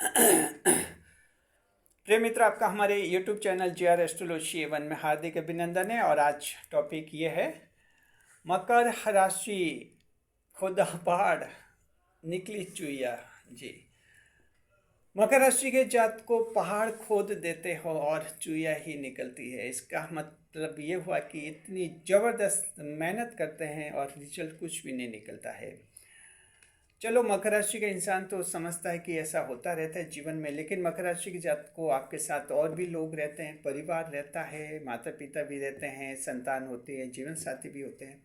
प्रिय मित्र, आपका हमारे YouTube चैनल GR एस्ट्रोलॉजी एवन में हार्दिक अभिनंदन है। और आज टॉपिक ये है, मकर राशि खुदा पहाड़ निकली चुईया। जी, मकर राशि के जात को पहाड़ खोद देते हो और चुईया ही निकलती है। इसका मतलब ये हुआ कि इतनी ज़बरदस्त मेहनत करते हैं और रिजल्ट कुछ भी नहीं निकलता है। चलो, मकर राशि का इंसान तो समझता है कि ऐसा होता रहता है जीवन में, लेकिन मकर राशि के जातक को आपके साथ और भी लोग रहते हैं, परिवार रहता है, माता पिता भी रहते हैं, संतान होती है, जीवन साथी भी होते हैं,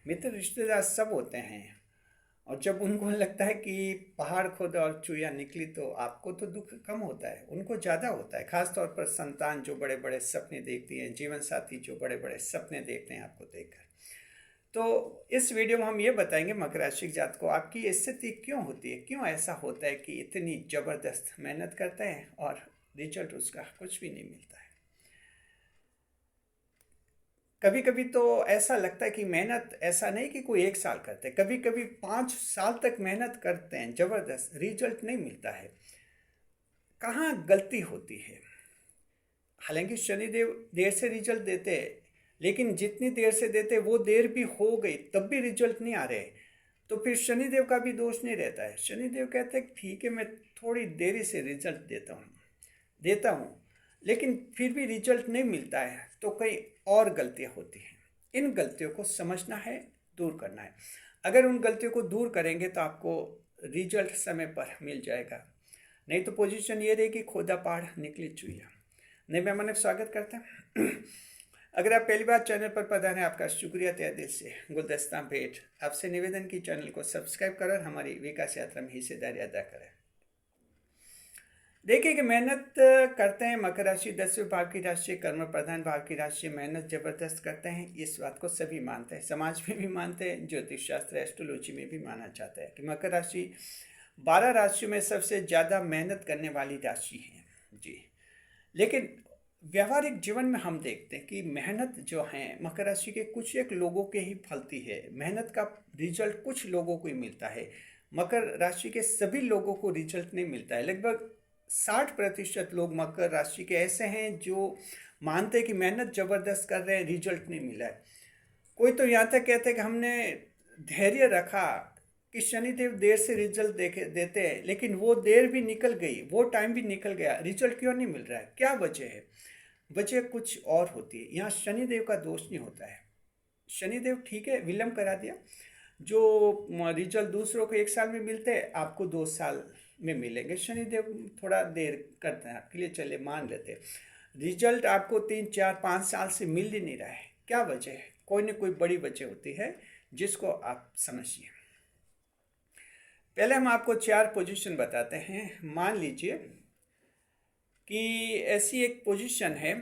मित्र रिश्तेदार सब होते हैं। और जब उनको लगता है कि पहाड़ खोदा और चूया निकली, तो आपको तो दुख कम होता है, उनको ज़्यादा होता है। खासतौर पर संतान जो बड़े बड़े सपने देखती है, जीवन साथी जो बड़े बड़े सपने देखते हैं आपको देखकर। तो इस वीडियो में हम ये बताएंगे मकर राशि के जातक को आपकी स्थिति क्यों होती है, क्यों ऐसा होता है कि इतनी ज़बरदस्त मेहनत करते हैं और रिजल्ट उसका कुछ भी नहीं मिलता है। कभी कभी तो ऐसा लगता है कि मेहनत ऐसा नहीं कि कोई 1 साल करते, कभी कभी 5 साल तक मेहनत करते हैं, ज़बरदस्त रिजल्ट नहीं मिलता है। कहाँ गलती होती है? हालांकि शनिदेव देर से रिजल्ट देते हैं, लेकिन जितनी देर से देते वो देर भी हो गई तब भी रिजल्ट नहीं आ रहे, तो फिर शनिदेव का भी दोष नहीं रहता है। शनिदेव कहते हैं ठीक है, मैं थोड़ी देरी से रिजल्ट देता हूँ, लेकिन फिर भी रिजल्ट नहीं मिलता है, तो कई और गलतियाँ होती हैं। इन गलतियों को समझना है, दूर करना है। अगर उन गलतियों को दूर करेंगे तो आपको रिजल्ट समय पर मिल जाएगा, नहीं तो पोजीशन ये रहेगी खोदा पहाड़ निकली चुईया। नए मेहमान का स्वागत करते हैं। अगर आप पहली बार चैनल पर पधारे, आपका शुक्रिया तहे दिल से। गुलदस्ता भेंट आपसे निवेदन की चैनल को सब्सक्राइब कर हमारी विकास यात्रा में हिस्सेदारी अदा करें। देखिए कि मेहनत करते हैं, मकर राशि 10वें भाव की राशि, कर्म प्रधान भाव की राशि, मेहनत जबरदस्त करते हैं, इस बात को सभी मानते हैं, समाज में भी मानते हैं, ज्योतिष शास्त्र एस्ट्रोलॉजी में भी माना जाता है कि मकर राशि 12 राशियों में सबसे ज़्यादा मेहनत करने वाली राशि है। जी, लेकिन व्यवहारिक जीवन में हम देखते हैं कि मेहनत जो है मकर राशि के कुछ एक लोगों के ही फलती है। मेहनत का रिजल्ट कुछ लोगों को ही मिलता है, मकर राशि के सभी लोगों को रिजल्ट नहीं मिलता है। लगभग 60% लोग मकर राशि के ऐसे हैं जो मानते हैं कि मेहनत ज़बरदस्त कर रहे हैं, रिजल्ट नहीं मिला है। कोई तो यहाँ तक कहते हैं कि हमने धैर्य रखा कि शनिदेव देर से रिजल्ट देते हैं, लेकिन वो देर भी निकल गई, वो टाइम भी निकल गया, रिजल्ट क्यों नहीं मिल रहा है? क्या वजह है? वजह कुछ और होती है। यहाँ शनिदेव का दोष नहीं होता है। शनिदेव ठीक है, विलंब करा दिया। जो रिजल्ट दूसरों को 1 साल में मिलते हैं, आपको 2 साल में मिलेंगे। शनिदेव थोड़ा देर करते हैं आपके लिए, चले मान लेते हैं। रिजल्ट आपको 3 4 5 साल से मिल ही नहीं रहा है, क्या वजह है? कोई ना कोई बड़ी वजह होती है जिसको आप समझिए। पहले हम आपको 4 पोजीशन बताते हैं। मान लीजिए कि ऐसी एक पोजीशन है,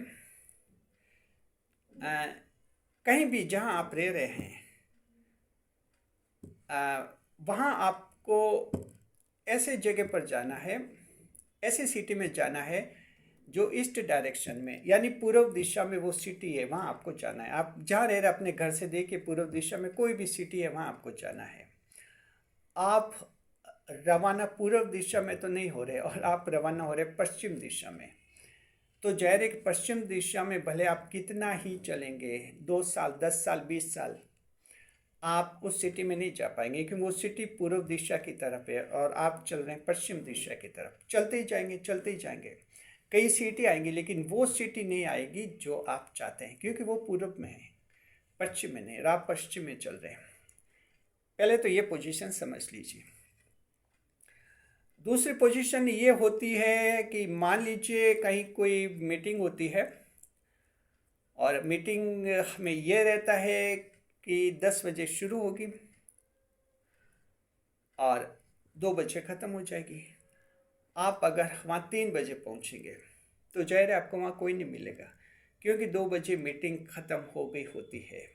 कहीं भी जहां आप रह रहे हैं, वहाँ आपको ऐसे जगह पर जाना है, ऐसी सिटी में जाना है जो ईस्ट डायरेक्शन में, यानी पूर्व दिशा में वो सिटी है, वहाँ आपको जाना है। आप जहाँ रह रहे अपने घर से देखिए, पूर्व दिशा में कोई भी सिटी है, वहाँ आपको जाना है। आप रवाना पूर्व दिशा में तो नहीं हो रहे, और आप रवाना हो रहे पश्चिम दिशा में। तो जाहिर है कि पश्चिम दिशा में भले आप कितना ही चलेंगे, 2 साल 10 साल 20 साल, आप उस सिटी में नहीं जा पाएंगे, क्योंकि वो सिटी पूर्व दिशा की तरफ है और आप चल रहे हैं पश्चिम दिशा की तरफ। चलते ही जाएंगे, चलते ही जाएंगे, कई सिटी आएंगी, लेकिन वो सिटी नहीं आएगी जो आप चाहते हैं, क्योंकि वो पूर्व में है, पश्चिम में नहीं। आप पश्चिम में चल रहे हैं। पहले तो ये पोजीशन समझ लीजिए। दूसरी पोजीशन ये होती है कि मान लीजिए कहीं कोई मीटिंग होती है, और मीटिंग में ये रहता है कि 10 बजे शुरू होगी और 2 बजे ख़त्म हो जाएगी। आप अगर वहाँ 3 बजे पहुँचेंगे तो जाहिर है आपको वहाँ कोई नहीं मिलेगा, क्योंकि 2 बजे मीटिंग ख़त्म हो गई होती है।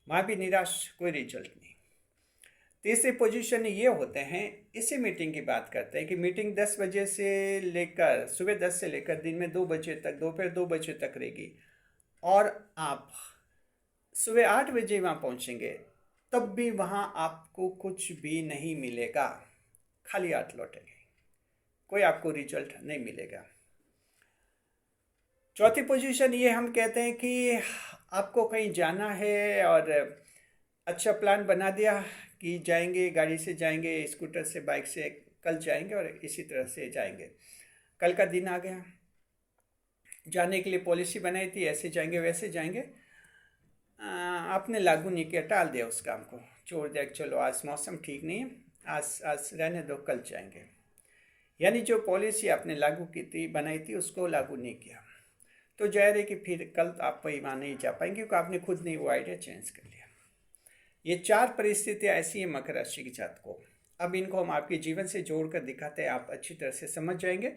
वहाँ भी निराश, कोई रिजल्ट नहीं। तीसरी पोजीशन ये होते हैं, इसी मीटिंग की बात करते हैं कि मीटिंग 10 बजे से लेकर, सुबह 10 से लेकर दिन में 2 बजे तक, दोपहर 2 बजे तक रहेगी, और आप सुबह 8 बजे वहाँ पहुँचेंगे, तब भी वहाँ आपको कुछ भी नहीं मिलेगा, खाली हाथ लौटेंगे। कोई आपको रिजल्ट नहीं मिलेगा। चौथी पोजीशन ये हम कहते हैं कि आपको कहीं जाना है और अच्छा प्लान बना दिया कि जाएंगे, गाड़ी से जाएंगे, स्कूटर से, बाइक से, कल जाएंगे और इसी तरह से जाएंगे। कल का दिन आ गया, जाने के लिए पॉलिसी बनाई थी, ऐसे जाएंगे वैसे जाएंगे, आपने लागू नहीं किया, टाल दिया उस काम को, छोड़ दिया, चलो आज मौसम ठीक नहीं है, आज आज रहने दो, कल जाएंगे। यानी जो पॉलिसी आपने लागू की थी, बनाई थी, उसको लागू नहीं किया, तो जाहिर है कि फिर कल आप वहाँ नहीं जा पाएंगे, क्योंकि आपने खुद नहीं वो आइडिया चेंज कर लिया। ये 4 परिस्थितियाँ ऐसी हैं मकर राशि की जात को। अब इनको हम आपके जीवन से जोड़कर दिखाते हैं, आप अच्छी तरह से समझ जाएंगे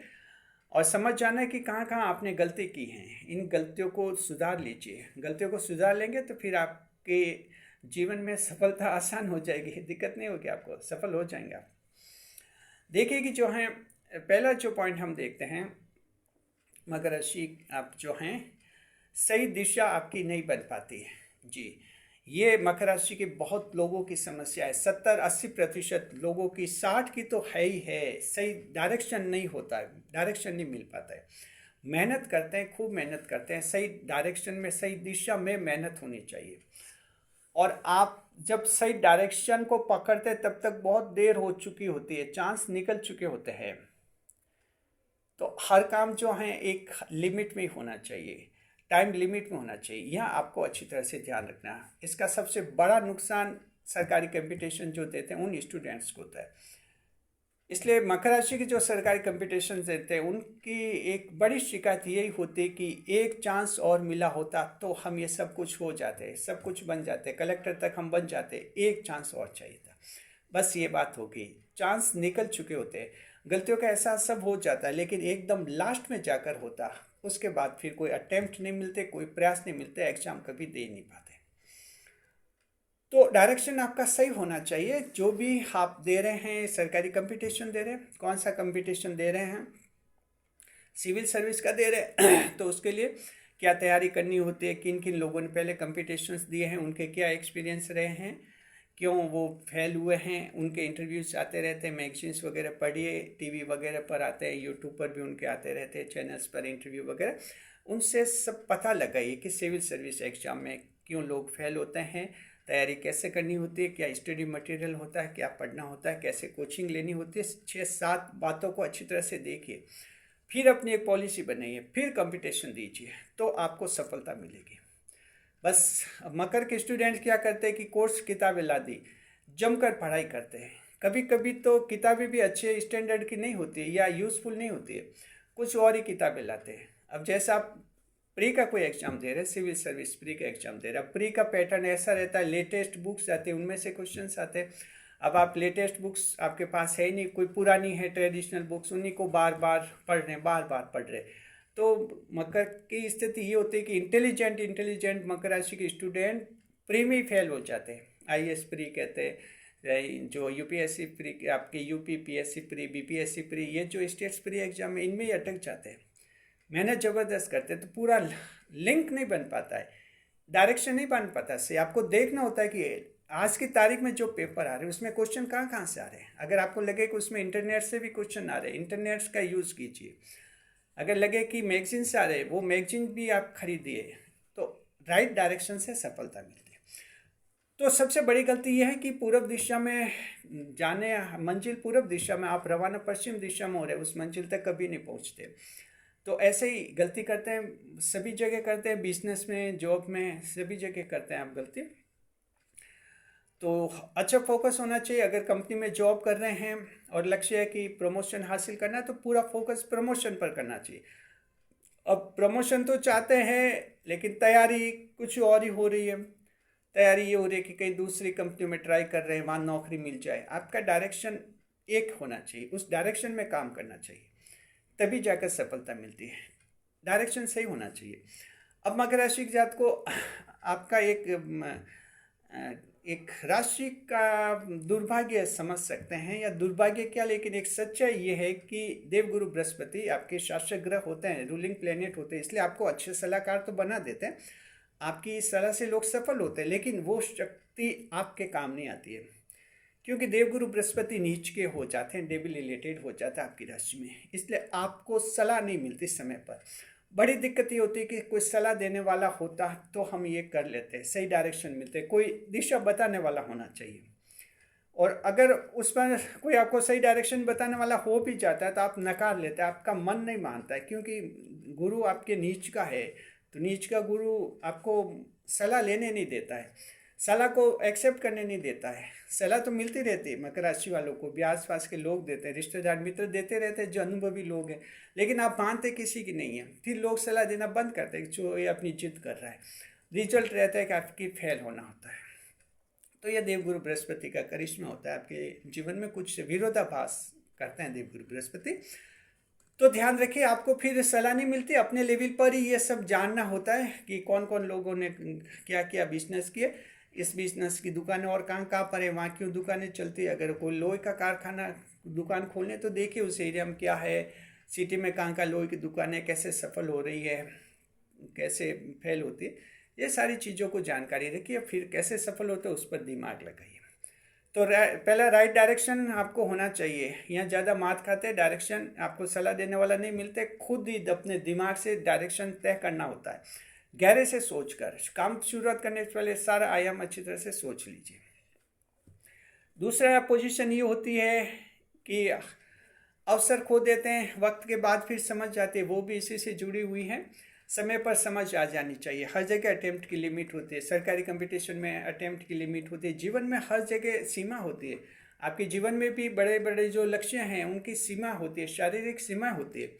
और समझ जाना है कि कहाँ कहाँ आपने गलती की हैं। इन गलतियों को सुधार लीजिए, गलतियों को सुधार लेंगे तो फिर आपके जीवन में सफलता आसान हो जाएगी, दिक्कत नहीं होगी, आपको सफल हो जाएंगे आप। देखिए कि जो है पहला जो पॉइंट हम देखते हैं, मकर राशि आप जो हैं सही दिशा आपकी नहीं बन पाती है जी। ये मकर राशि के बहुत लोगों की समस्या है, 70-80% लोगों की, 60 की तो है ही है, सही डायरेक्शन नहीं होता है, डायरेक्शन नहीं मिल पाता है। मेहनत करते हैं, खूब मेहनत करते हैं, सही डायरेक्शन में, सही दिशा में मेहनत होनी चाहिए। और आप जब सही डायरेक्शन को पकड़ते हैं तब तक बहुत देर हो चुकी होती है, चांस निकल चुके होते हैं। तो हर काम जो है एक लिमिट में होना चाहिए, टाइम लिमिट में होना चाहिए, यह आपको अच्छी तरह से ध्यान रखना है। इसका सबसे बड़ा नुकसान सरकारी कंपटीशन जो देते हैं उन स्टूडेंट्स को होता है। इसलिए मकर राशि के जो सरकारी कंपटीशन देते हैं उनकी एक बड़ी शिकायत यही होती है कि एक चांस और मिला होता तो हम ये सब कुछ हो जाते, सब कुछ बन जाते, कलेक्टर तक हम बन जाते, एक चांस और चाहिए था। बस ये बात होगी, चांस निकल चुके होते, गलतियों का एहसास सब हो जाता है, लेकिन एकदम लास्ट में जाकर होता, उसके बाद फिर कोई अटेम्प्ट नहीं मिलते, कोई प्रयास नहीं मिलते, एग्जाम कभी दे नहीं पाते। तो डायरेक्शन आपका सही होना चाहिए। जो भी आप दे रहे हैं, सरकारी कंपटीशन दे रहे हैं, कौन सा कंपटीशन दे रहे हैं, सिविल सर्विस का दे रहे हैं तो उसके लिए क्या तैयारी करनी होती है, किन किन लोगों ने पहले कंपटीशंस दिए हैं, उनके क्या एक्सपीरियंस रहे हैं, क्यों वो फेल हुए हैं, उनके इंटरव्यूज आते रहते हैं, मैगजीन्स वगैरह पढ़िए, टीवी वगैरह पर आते हैं, यूट्यूब पर भी उनके आते रहते हैं, चैनल्स पर इंटरव्यू वगैरह, उनसे सब पता लगाइए कि सिविल सर्विस एग्जाम में क्यों लोग फेल होते हैं, तैयारी कैसे करनी होती है, क्या स्टडी मटेरियल होता है, क्या पढ़ना होता है, कैसे कोचिंग लेनी होती है। 6-7 बातों को अच्छी तरह से देखिए, फिर अपनी एक पॉलिसी बनाइए, फिर कंपटीशन दीजिए, तो आपको सफलता मिलेगी। बस मकर के स्टूडेंट क्या करते हैं कि कोर्स किताबें ला दी, जमकर पढ़ाई करते हैं, कभी कभी तो किताबें भी अच्छे स्टैंडर्ड की नहीं होती है या यूज़फुल नहीं होती है, कुछ और ही किताबें लाते हैं। अब जैसा आप प्री का कोई एग्जाम दे रहे हैं, सिविल सर्विस प्री का एग्जाम दे रहे हैं, प्री का पैटर्न ऐसा रहता है, लेटेस्ट बुक्स आते हैं, उनमें से क्वेश्चंस आते हैं। अब आप लेटेस्ट बुक्स आपके पास है ही नहीं, कोई पुरानी है ट्रेडिशनल बुक्स, उन्हीं को बार बार पढ़ रहे, बार बार पढ़ रहे, तो मकर की स्थिति ये होती है कि इंटेलिजेंट मकर राशि के स्टूडेंट प्री में ही फेल हो जाते हैं। IAS प्री कहते हैं, जो UPSC प्री, आपके UP PSC pre, BPSC pre, ये जो स्टेट्स प्री एग्जाम है इनमें ही अटक जाते हैं। मेहनत ज़बरदस्त करते हैं तो पूरा लिंक नहीं बन पाता है, डायरेक्शन नहीं बन पाता से। आपको देखना होता है कि आज की तारीख में जो पेपर आ रहे हैं उसमें क्वेश्चन कहाँ कहाँ से आ रहे हैं। अगर आपको लगे कि उसमें इंटरनेट से भी क्वेश्चन आ रहे हैं, इंटरनेट का यूज़ कीजिए। अगर लगे कि मैगजीन से आ रहे, वो मैगजीन भी आप खरीदिए, तो राइट डायरेक्शन से सफलता मिलती है। तो सबसे बड़ी गलती यह है कि पूर्व दिशा में जाने, मंजिल पूर्व दिशा में, आप रवाना पश्चिम दिशा में हो रहे, उस मंजिल तक कभी नहीं पहुंचते। तो ऐसे ही गलती करते हैं, सभी जगह करते हैं, बिजनेस में, जॉब में, सभी जगह करते हैं आप गलती। तो अच्छा फोकस होना चाहिए। अगर कंपनी में जॉब कर रहे हैं और लक्ष्य है कि प्रमोशन हासिल करना है, तो पूरा फोकस प्रमोशन पर करना चाहिए। अब प्रमोशन तो चाहते हैं, लेकिन तैयारी कुछ और ही हो रही है। तैयारी ये हो रही है कि कहीं दूसरी कंपनी में ट्राई कर रहे हैं, वहाँ नौकरी मिल जाए। आपका डायरेक्शन एक होना चाहिए, उस डायरेक्शन में काम करना चाहिए, तभी जाकर सफलता मिलती है। डायरेक्शन सही होना चाहिए। अब मकर राशि की जात को आपका एक राशि का दुर्भाग्य समझ सकते हैं, या दुर्भाग्य क्या, लेकिन एक सच्चाई ये है कि देवगुरु बृहस्पति आपके शासक ग्रह होते हैं, रूलिंग प्लेनेट होते हैं, इसलिए आपको अच्छे सलाहकार तो बना देते हैं, आपकी सलाह से लोग सफल होते हैं, लेकिन वो शक्ति आपके काम नहीं आती है। क्योंकि देवगुरु बृहस्पति नीच के हो जाते हैं, डेबिल रिलेटेड हो जाता है आपकी राशि में, इसलिए आपको सलाह नहीं मिलती समय पर। बड़ी दिक्कत ये होती है कि कोई सलाह देने वाला होता तो हम ये कर लेते, सही डायरेक्शन मिलते, कोई दिशा बताने वाला होना चाहिए। और अगर उस पर कोई आपको सही डायरेक्शन बताने वाला हो भी जाता है तो आप नकार लेते हैं, आपका मन नहीं मानता है, क्योंकि गुरु आपके नीच का है। तो नीच का गुरु आपको सलाह लेने नहीं देता है, सलाह को एक्सेप्ट करने नहीं देता है। सलाह तो मिलती रहती है मकर राशि वालों को भी, आसपास के लोग देते हैं, रिश्तेदार मित्र देते रहते हैं जो अनुभवी लोग हैं, लेकिन आप मानते किसी की नहीं है। फिर लोग सलाह देना बंद करते हैं जो ये अपनी जिद कर रहा है, रिजल्ट रहता है कि आपकी फेल होना होता है। तो यह देवगुरु बृहस्पति का करिश्मा होता है, आपके जीवन में कुछ विरोधाभास करते हैं देवगुरु बृहस्पति। तो ध्यान रखिए, आपको फिर सलाह नहीं मिलती, अपने लेवल पर ही ये सब जानना होता है कि कौन कौन लोगों ने क्या क्या बिजनेस किए, इस बिजनेस की दुकानें और कहाँ कहाँ पर है, वहाँ क्यों दुकानें चलती है। अगर कोई लोहे का कारखाना दुकान खोलने तो देखिए उस एरिया में क्या है, सिटी में कहाँ कहाँ लोहे की दुकानें कैसे सफल हो रही है, कैसे फेल होती है, ये सारी चीज़ों को जानकारी रखिए, फिर कैसे सफल होते हैं उस पर दिमाग लगाइए। तो पहला राइट डायरेक्शन आपको होना चाहिए। यहाँ ज़्यादा मात खाते, डायरेक्शन आपको सलाह देने वाला नहीं मिलते, खुद ही अपने दिमाग से डायरेक्शन तय करना होता है, गहरे से सोच कर। काम शुरुआत करने से पहले सारा आयाम अच्छी तरह से सोच लीजिए। दूसरा पोजीशन ये होती है कि अवसर खो देते हैं, वक्त के बाद फिर समझ जाते हैं, वो भी इसी से जुड़ी हुई हैं। समय पर समझ आ जानी चाहिए। हर जगह अटेम्प्ट की लिमिट होती है, सरकारी कंपटीशन में अटेम्प्ट की लिमिट होती है, जीवन में हर जगह सीमा होती है। आपके जीवन में भी बड़े बड़े जो लक्ष्य हैं उनकी सीमा होती है, शारीरिक सीमा होती है।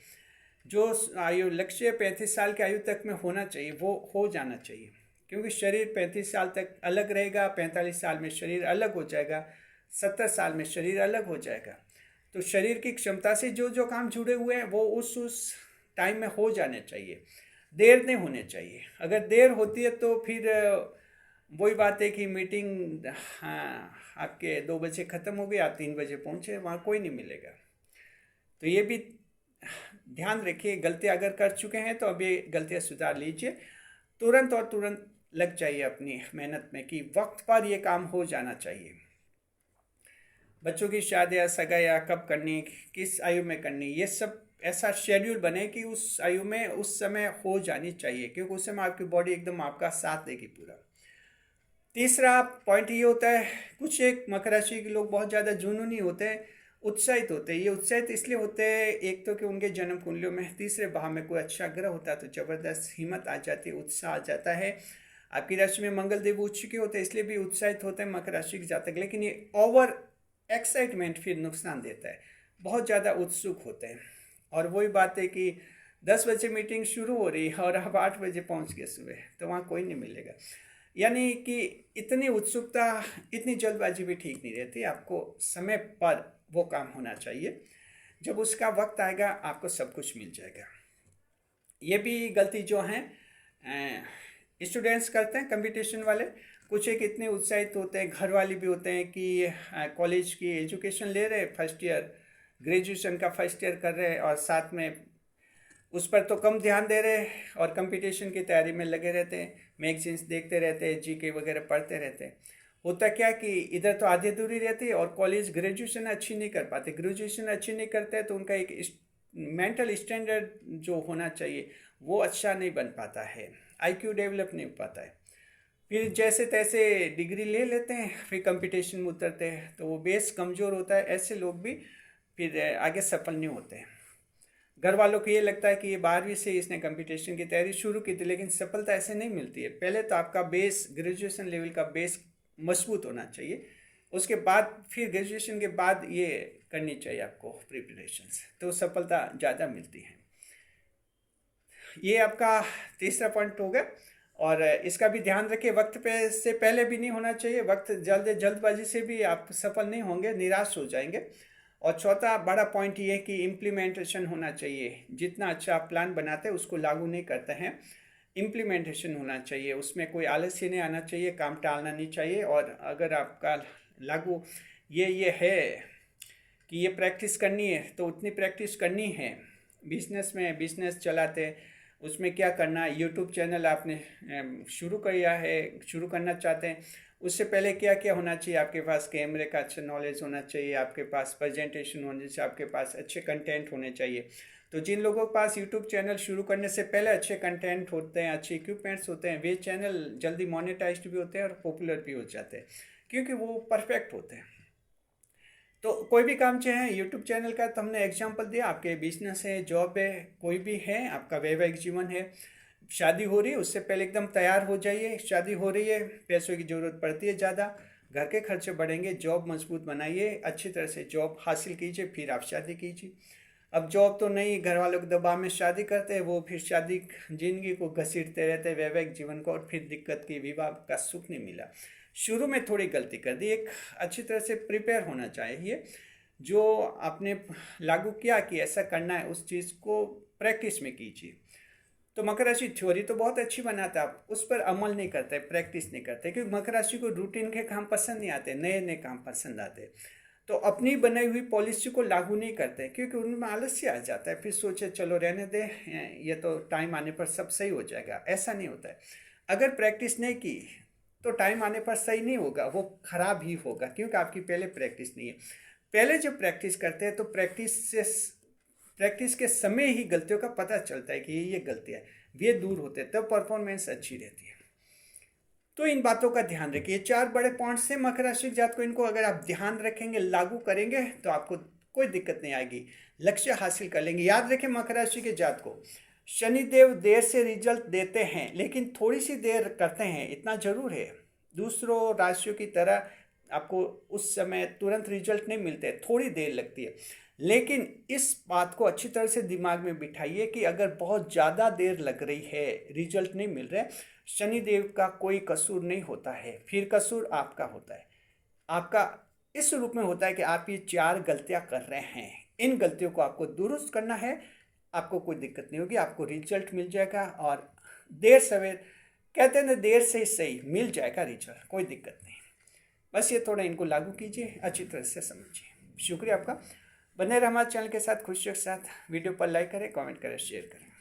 जो आयु लक्ष्य 35 साल की आयु तक में होना चाहिए वो हो जाना चाहिए, क्योंकि शरीर 35 साल तक अलग रहेगा, 45 साल में शरीर अलग हो जाएगा, 70 साल में शरीर अलग हो जाएगा। तो शरीर की क्षमता से जो जो काम जुड़े हुए हैं वो उस टाइम में हो जाने चाहिए, देर नहीं होने चाहिए। अगर देर होती है तो फिर वही बात है कि मीटिंग आपके 2 बजे ख़त्म हो गई, आप 3 बजे पहुँचे, वहाँ कोई नहीं मिलेगा। तो ये भी ध्यान रखिए, गलती अगर कर चुके हैं तो अभी गलतियाँ सुधार लीजिए, तुरंत लग जाइए अपनी मेहनत में कि वक्त पर ये काम हो जाना चाहिए। बच्चों की शादियाँ सगाइयाँ कब करनी, किस आयु में करनी, ये सब ऐसा शेड्यूल बने कि उस आयु में उस समय हो जानी चाहिए, क्योंकि उस समय आपकी बॉडी एकदम आपका साथ देगी पूरा। तीसरा पॉइंट ये होता है, कुछ एक मकर राशि के लोग बहुत ज़्यादा जुनूनी होते हैं, उत्साहित होते हैं। ये उत्साहित इसलिए होते हैं, एक तो कि उनके जन्म कुंडलियों में तीसरे भाव में कोई अच्छा ग्रह होता है तो ज़बरदस्त हिम्मत आ जाती है, उत्साह आ जाता है। आपकी राशि में मंगल देव उच्च के होते हैं, इसलिए भी उत्साहित होते हैं मकर राशि के जातक। लेकिन ये ओवर एक्साइटमेंट फिर नुकसान देता है, बहुत ज़्यादा उत्सुक होते हैं। और वही बात है कि 10 बजे मीटिंग शुरू हो रही है और आप 8 बजे पहुंच गए सुबह, तो वहाँ कोई नहीं मिलेगा। यानी कि इतनी उत्सुकता, इतनी जल्दबाजी भी ठीक नहीं रहती। आपको समय पर वो काम होना चाहिए, जब उसका वक्त आएगा आपको सब कुछ मिल जाएगा। ये भी गलती जो है स्टूडेंट्स करते हैं, कंपटीशन वाले। कुछ एक इतने उत्साहित होते हैं, घर वाले भी होते हैं कि कॉलेज की एजुकेशन ले रहे, फर्स्ट ईयर ग्रेजुएशन का फर्स्ट ईयर कर रहे और साथ में उस पर तो कम ध्यान दे रहे और कंपटीशन की तैयारी में लगे रहते हैं, मैगजीन्स देखते रहते हैं, जीके वगैरह पढ़ते रहते हैं। होता क्या कि इधर तो आधी अधूरी रहती है और कॉलेज ग्रेजुएशन अच्छी नहीं कर पाते। ग्रेजुएशन अच्छी नहीं करते तो उनका एक मेंटल स्टैंडर्ड जो होना चाहिए वो अच्छा नहीं बन पाता है, आईक्यू डेवलप नहीं हो पाता है। फिर जैसे तैसे डिग्री ले लेते हैं, फिर कंपटीशन में उतरते हैं तो वो बेस कमज़ोर होता है। ऐसे लोग भी फिर आगे सफल नहीं होते हैं। घर वालों को ये लगता है कि ये 12वीं से इसने कंपटीशन की तैयारी शुरू की थी, लेकिन सफलता ऐसे नहीं मिलती है। पहले तो आपका बेस, ग्रेजुएशन लेवल का बेस मजबूत होना चाहिए, उसके बाद फिर ग्रेजुएशन के बाद ये करनी चाहिए आपको प्रिपरेशंस, तो सफलता ज़्यादा मिलती है। ये आपका तीसरा पॉइंट हो गया। और इसका भी ध्यान रखिए, वक्त पे से पहले भी नहीं होना चाहिए। वक्त जल्दबाजी से भी आप सफल नहीं होंगे, निराश हो जाएंगे। और चौथा बड़ा पॉइंट ये है कि इम्प्लीमेंटेशन होना चाहिए। जितना अच्छा आप प्लान बनाते हैं उसको लागू नहीं करते हैं, इम्प्लीमेंटेशन होना चाहिए। उसमें कोई आलस्य नहीं आना चाहिए, काम टालना नहीं चाहिए। और अगर आपका लागू ये है कि ये प्रैक्टिस करनी है तो उतनी प्रैक्टिस करनी है। बिजनेस में बिजनेस चलाते उसमें क्या करना है। यूट्यूब चैनल आपने शुरू करना चाहते हैं, उससे पहले क्या क्या होना चाहिए। आपके पास कैमरे का अच्छा नॉलेज होना चाहिए, आपके पास प्रेजेंटेशन होनी चाहिए, आपके पास अच्छे कंटेंट होने चाहिए। तो जिन लोगों के पास यूट्यूब चैनल शुरू करने से पहले अच्छे कंटेंट होते हैं, अच्छे इक्विपमेंट्स होते हैं, वे चैनल जल्दी मोनेटाइज्ड भी होते हैं और पॉपुलर भी हो जाते हैं, क्योंकि वो परफेक्ट होते हैं। तो कोई भी काम चाहे यूट्यूब चैनल का, तो हमने एग्जांपल दिया। आपके बिजनेस है, जॉब है, कोई भी है, आपका वैवाहिक जीवन है, शादी हो रही है, उससे पहले एकदम तैयार हो जाइए। शादी हो रही है, पैसों की ज़रूरत पड़ती है ज़्यादा, घर के खर्चे बढ़ेंगे, जॉब मजबूत बनाइए, अच्छी तरह से जॉब हासिल कीजिए, फिर आप शादी कीजिए। अब जॉब तो नहीं, घर वालों के दबाव में शादी करते हैं, वो फिर शादी जिंदगी को घसीटते रहते हैं, वैवाहिक जीवन को, और फिर दिक्कत की, विवाह का सुख नहीं मिला। शुरू में थोड़ी गलती कर दी, एक अच्छी तरह से प्रिपेयर होना चाहिए। जो आपने लागू किया कि ऐसा करना है, उस चीज़ को प्रैक्टिस में कीजिए। तो मकर राशि थ्योरी तो बहुत अच्छी बनाता है, आप उस पर अमल नहीं करते, प्रैक्टिस नहीं करते, क्योंकि मकर राशि को रूटीन के काम पसंद नहीं आते, नए नए काम पसंद आते। तो अपनी बनाई हुई पॉलिसी को लागू नहीं करते, क्योंकि उनमें आलस्य आ जाता है, फिर सोचे चलो रहने दे, ये तो टाइम आने पर सब सही हो जाएगा। ऐसा नहीं होता है। अगर प्रैक्टिस नहीं की तो टाइम आने पर सही नहीं होगा, वो खराब ही होगा, क्योंकि आपकी पहले प्रैक्टिस नहीं है। पहले जब प्रैक्टिस करते हैं तो प्रैक्टिस के समय ही गलतियों का पता चलता है कि ये गलतियाँ है, ये दूर होते हैं, तब परफॉर्मेंस अच्छी रहती है। तो इन बातों का ध्यान रखिए। 4 बड़े पॉइंट्स हैं मकर राशि के जात को, इनको अगर आप ध्यान रखेंगे, लागू करेंगे, तो आपको कोई दिक्कत नहीं आएगी, लक्ष्य हासिल कर लेंगे। याद रखें मकर राशि के जात को, शनिदेव देर से रिजल्ट देते हैं, लेकिन थोड़ी सी देर करते हैं, इतना जरूर है। दूसरों राशियों की तरह आपको उस समय तुरंत रिजल्ट नहीं मिलते, थोड़ी देर लगती है। लेकिन इस बात को अच्छी तरह से दिमाग में बिठाइए कि अगर बहुत ज़्यादा देर लग रही है, रिजल्ट नहीं मिल रहा है, शनिदेव का कोई कसूर नहीं होता है, फिर कसूर आपका होता है। आपका इस रूप में होता है कि आप ये 4 गलतियां कर रहे हैं, इन गलतियों को आपको दुरुस्त करना है। आपको कोई दिक्कत नहीं होगी, आपको रिजल्ट मिल जाएगा, और देर सवेर कहते हैं ना, देर से ही सही मिल जाएगा रिजल्ट, कोई दिक्कत नहीं। बस ये थोड़ा इनको लागू कीजिए, अच्छी तरह से समझिए। शुक्रिया आपका। बने रहे हमारे चैनल के साथ, खुशियों के साथ। वीडियो पर लाइक करें, कमेंट करें, शेयर करें।